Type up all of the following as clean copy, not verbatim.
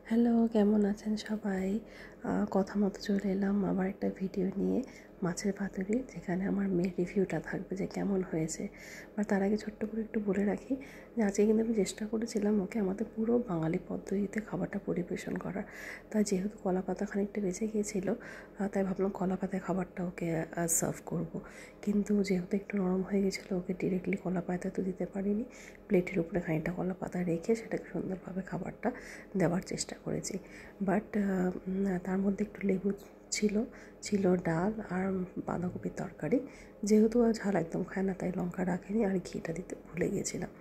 Hello, কেমন আছেন সবাই? কথা মতো চলে এলাম আবার একটা ভিডিও নিয়ে মাছের পাতুরি, যেখানে আমার মেয়ের রিভিউটা থাকবে যে কেমন হয়েছে। বা তার আগে ছোট্ট করে একটু বলে রাখি যে আজকে কিন্তু আমি চেষ্টা করেছিলাম ওকে আমাদের পুরো বাঙালি পদ্ধতিতে খাবারটা পরিবেশন করার। তাই যেহেতু কলা পাতা খানিকটা বেঁচে গিয়েছিলো, তাই ভাবলাম কলা পাতায় খাবারটা ওকে সার্ভ করব। কিন্তু যেহেতু একটু নরম হয়ে গেছিলো, ওকে ডিরেক্টলি কলা পাতা তো দিতে পারিনি। প্লেটের উপরে খানিকটা কলা পাতা রেখে সেটাকে সুন্দরভাবে খাবারটা দেওয়ার চেষ্টা করেছি। বাট তার মধ্যে একটু লেবু ছিল ডাল আর বাঁধাকপির তরকারি। যেহেতু ঝাল একদম খায় না, তাই লঙ্কা রাখেনি আর ঘিটা দিতে ভুলে গিয়েছিলাম।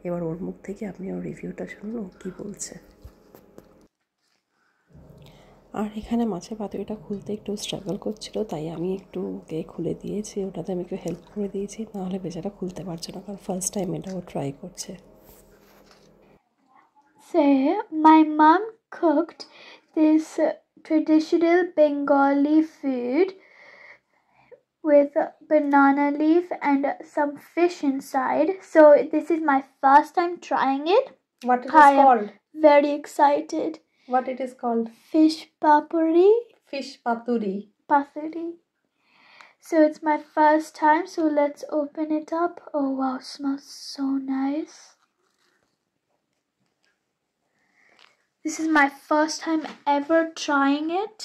এবার ওর মুখ থেকে আপনি ওর রিভিউটা শুনুন, ও কী বলছে। আর এখানে মাছের পাতুরিটা খুলতে একটু স্ট্রাগল করছিল, তাই আমি একটু ওকে খুলে দিয়েছি, ওটাতে আমি একটু হেল্প করে দিয়েছি, নাহলে বেচারা খুলতে পারছে না, কারণ ফার্স্ট টাইম এটা ও ট্রাই করছে। So my mom cooked this traditional Bengali food with banana leaf and some fish inside. So this is my first time trying it. What it is called? Very excited. What it is called? Fish papuri. Fish paturi. Paturi. So it's my first time, so let's open it up. Oh wow, smells so nice. This is my first time ever trying it.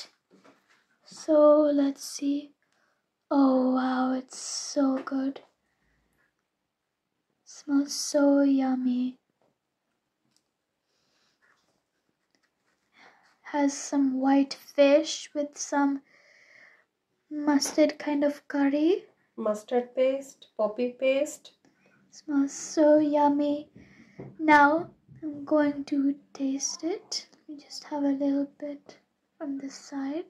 So let's see. Oh wow, it's so good. Smells so yummy. Has some white fish with some mustard kind of curry. Mustard paste, poppy paste. Smells so yummy. Now I'm going to taste it. Let me just have a little bit from this side.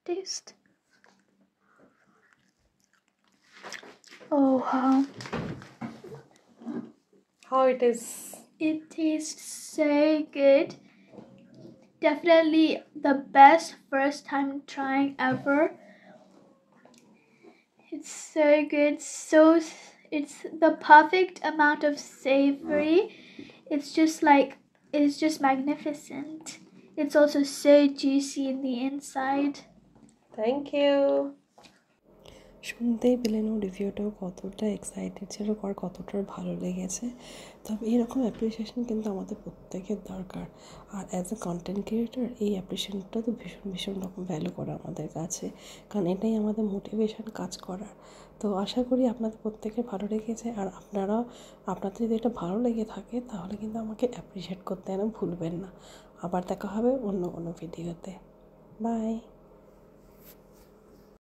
Taste. Oh wow. How it is? It tastes so good. Definitely the best first time trying ever. It's so good. It's the perfect amount of savory. It's just magnificent. It's also so juicy in the inside. Thank you. শুনতেই পেলেন ও রিভিউটাও কতটা excited ছিল আর কতটা ভালো লেগেছে। তবে এরকম appreciation কিন্তু আমাদের প্রত্যেকের দরকার। আর অ্যাজ এ কন্টেন্ট ক্রিয়েটর এই অ্যাপ্রিসিয়েশনটা তো ভীষণ রকম ভ্যালু করে আমাদের কাছে, কারণ এটাই আমাদের মোটিভেশন কাজ করার। তো আশা করি আপনাদের প্রত্যেকের ভালো লেগেছে, আর আপনাদের যদি এটা ভালো লেগে থাকে তাহলে কিন্তু আমাকে অ্যাপ্রিসিয়েট করতে যেন ভুলবেন না। আবার দেখা হবে অন্য কোনো ভিডিওতে। বাই।